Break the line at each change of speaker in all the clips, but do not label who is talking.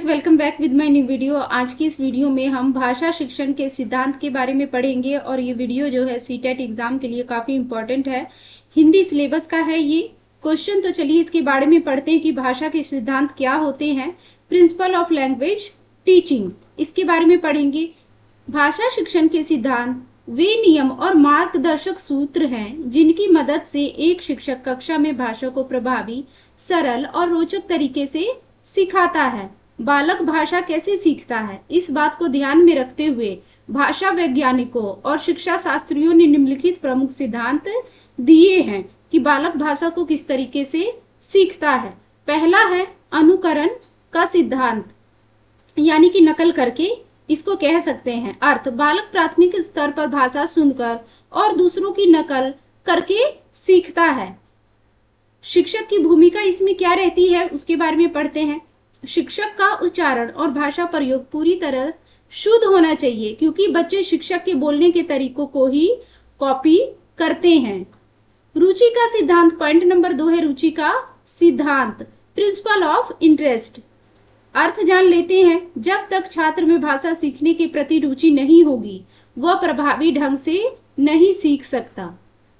Friends, welcome back with my new video. आज की इस वीडियो में हम भाषा शिक्षण के सिद्धांत के बारे में पढ़ेंगे और ये वीडियो जो है सीटेट एग्जाम के लिए काफी इंपॉर्टेंट है। हिंदी सिलेबस का है ये क्वेश्चन। तो चलिए इसके बारे में पढ़ते हैं कि भाषा के सिद्धांत क्या होते हैं। प्रिंसिपल ऑफ लैंग्वेज टीचिंग, इसके बारे में पढ़ेंगे। भाषा शिक्षण के सिद्धांत वे नियम और मार्गदर्शक सूत्र हैं जिनकी मदद से एक शिक्षक कक्षा में भाषा को प्रभावी, सरल और रोचक तरीके से सिखाता है। बालक भाषा कैसे सीखता है, इस बात को ध्यान में रखते हुए भाषा वैज्ञानिकों और शिक्षा शास्त्रियों ने निम्नलिखित प्रमुख सिद्धांत दिए हैं कि बालक भाषा को किस तरीके से सीखता है। पहला है अनुकरण का सिद्धांत, यानी कि नकल करके इसको कह सकते हैं। अर्थ, बालक प्राथमिक स्तर पर भाषा सुनकर और दूसरों की नकल करके सीखता है। शिक्षक की भूमिका इसमें क्या रहती है उसके बारे में पढ़ते हैं। शिक्षक का उच्चारण और भाषा प्रयोग पूरी तरह शुद्ध होना चाहिए, क्योंकि बच्चे शिक्षक के बोलने के तरीकों को ही कॉपी करते हैं। रुचि का सिद्धांत, पॉइंट नंबर 2 है रुचि का सिद्धांत, प्रिंसिपल ऑफ इंटरेस्ट। अर्थ जान लेते हैं। जब तक छात्र में भाषा सीखने के प्रति रुचि नहीं होगी, वह प्रभावी ढंग से नहीं सीख सकता।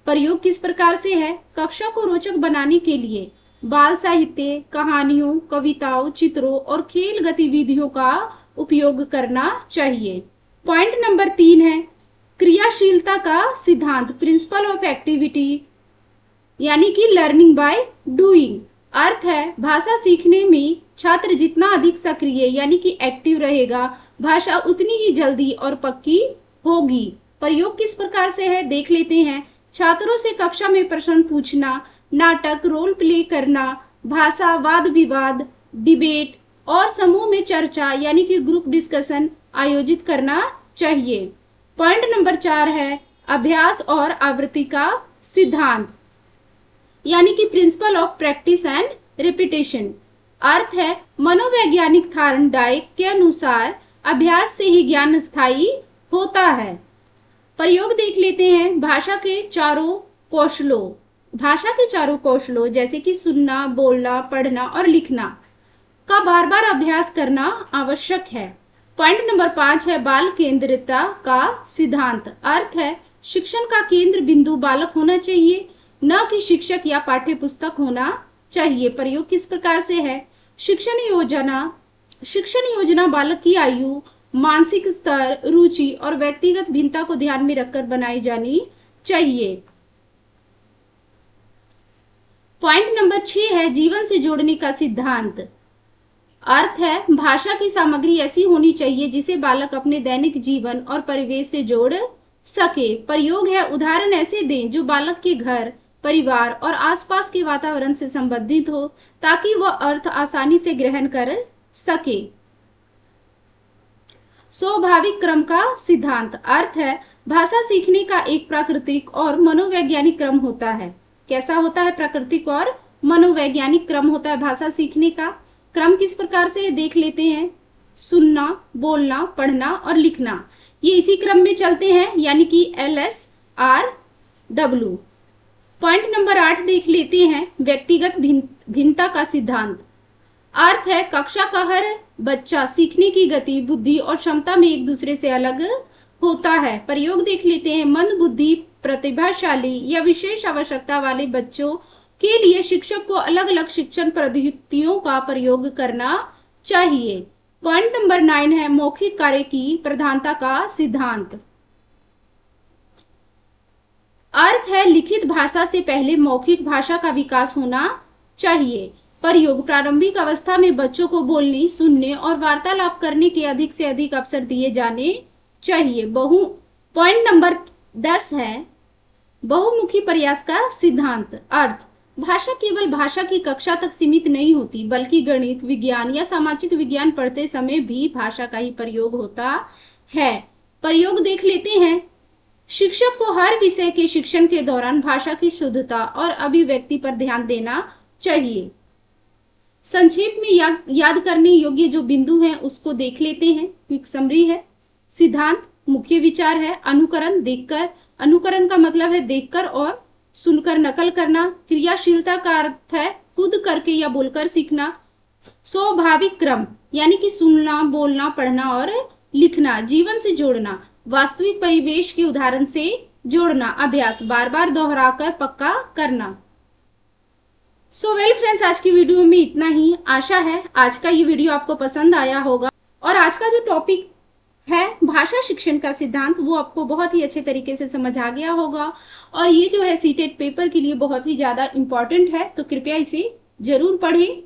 प्रयोग किस प्रकार से है। कक्षा को रोचक बनाने के लिए बाल साहित्य, कहानियों, कविताओं, चित्रों और खेल गतिविधियों का उपयोग करना चाहिए। पॉइंट नंबर 3 है क्रियाशीलता का सिद्धांत, प्रिंसिपल ऑफ एक्टिविटी, यानी कि लर्निंग बाय डूइंग। अर्थ है भाषा सीखने में छात्र जितना अधिक सक्रिय यानी कि एक्टिव रहेगा, भाषा उतनी ही जल्दी और पक्की होगी। प्रयोग किस प्रकार से है देख लेते हैं। छात्रों से कक्षा में प्रश्न पूछना, नाटक, रोल प्ले करना, भाषा वाद विवाद, डिबेट और समूह में चर्चा यानी कि ग्रुप डिस्कशन आयोजित करना चाहिए। पॉइंट नंबर 4 है अभ्यास और आवृत्ति का सिद्धांत, यानी कि principle of practice and repetition. अर्थ है मनोवैज्ञानिक थॉर्नडाइक के अनुसार अभ्यास से ही ज्ञान स्थायी होता है। प्रयोग देख लेते हैं। भाषा के चारों कौशलों जैसे कि सुनना, बोलना, पढ़ना और लिखना का बार बार अभ्यास करना आवश्यक है। पॉइंट नंबर 5 है बाल केंद्रितता का सिद्धांत। अर्थ है शिक्षण का केंद्र बिंदु बालक होना चाहिए, न कि शिक्षक या पाठ्य पुस्तक होना चाहिए। प्रयोग किस प्रकार से है। शिक्षण योजना बालक की आयु, मानसिक स्तर, रुचि और व्यक्तिगत भिन्नता को ध्यान में रखकर बनाई जानी चाहिए। पॉइंट नंबर 6 है जीवन से जोड़ने का सिद्धांत। अर्थ है भाषा की सामग्री ऐसी होनी चाहिए जिसे बालक अपने दैनिक जीवन और परिवेश से जोड़ सके। प्रयोग है उदाहरण ऐसे दें जो बालक के घर, परिवार और आसपास के वातावरण से संबंधित हो, ताकि वह अर्थ आसानी से ग्रहण कर सके। स्वाभाविक क्रम का सिद्धांत। अर्थ है भाषा सीखने का एक प्राकृतिक और मनोवैज्ञानिक क्रम होता है। कैसा होता है। प्राकृतिक और मनोवैज्ञानिक क्रम होता है भाषा सीखने का। क्रम किस प्रकार से देख लेते हैं। सुनना, बोलना, पढ़ना और लिखना, ये इसी क्रम में चलते हैं, यानी कि LSRW। पॉइंट नंबर 8 देख लेते हैं व्यक्तिगत भिन्नता का सिद्धांत। अर्थ है कक्षा का हर बच्चा सीखने की गति, बुद्धि और क्षमता में एक दूसरे से अलग होता है। प्रयोग देख लेते हैं। मंद बुद्धि, प्रतिभाशाली या विशेष आवश्यकता वाले बच्चों के लिए शिक्षक को अलग अलग शिक्षण पद्धतियों का प्रयोग करना चाहिए। पॉइंट नंबर 9 है मौखिक कार्य की प्रधानता का सिद्धांत। अर्थ है लिखित भाषा से पहले मौखिक भाषा का विकास होना चाहिए। प्रयोग प्रारंभिक अवस्था में बच्चों को बोलने, सुनने और वार्तालाप करने के अधिक से अधिक अवसर दिए जाने चाहिए। पॉइंट नंबर 10 है बहुमुखी प्रयास का सिद्धांत। अर्थ भाषा केवल भाषा की कक्षा तक सीमित नहीं होती, बल्कि गणित, विज्ञान या सामाजिक विज्ञान पढ़ते समय भी भाषा का ही प्रयोग होता है। प्रयोग देख लेते हैं। शिक्षक को हर विषय के शिक्षण के दौरान भाषा की शुद्धता और अभिव्यक्ति पर ध्यान देना चाहिए। संक्षेप में याद करने योग्य जो बिंदु हैं उसको देख लेते हैं। क्विक समरी है। सिद्धांत, मुख्य विचार है अनुकरण, देखकर। अनुकरण का मतलब है देखकर और सुनकर नकल करना। क्रियाशीलता का अर्थ है खुद करके या बोलकर सीखना। स्वाभाविक क्रम, यानी कि सुनना, बोलना, पढ़ना और लिखना, जीवन से जोड़ना, वास्तविक परिवेश के उदाहरण से जोड़ना, अभ्यास, बार बार दोहराकर पक्का करना। सो वेल फ्रेंड्स, आज की वीडियो में इतना ही। आशा है आज का ये वीडियो आपको पसंद आया होगा और आज का जो टॉपिक है भाषा शिक्षण का सिद्धांत, वो आपको बहुत ही अच्छे तरीके से समझ आ गया होगा और ये जो है सीटेट पेपर के लिए बहुत ही ज्यादा इंपॉर्टेंट है, तो कृपया इसे जरूर पढ़ें।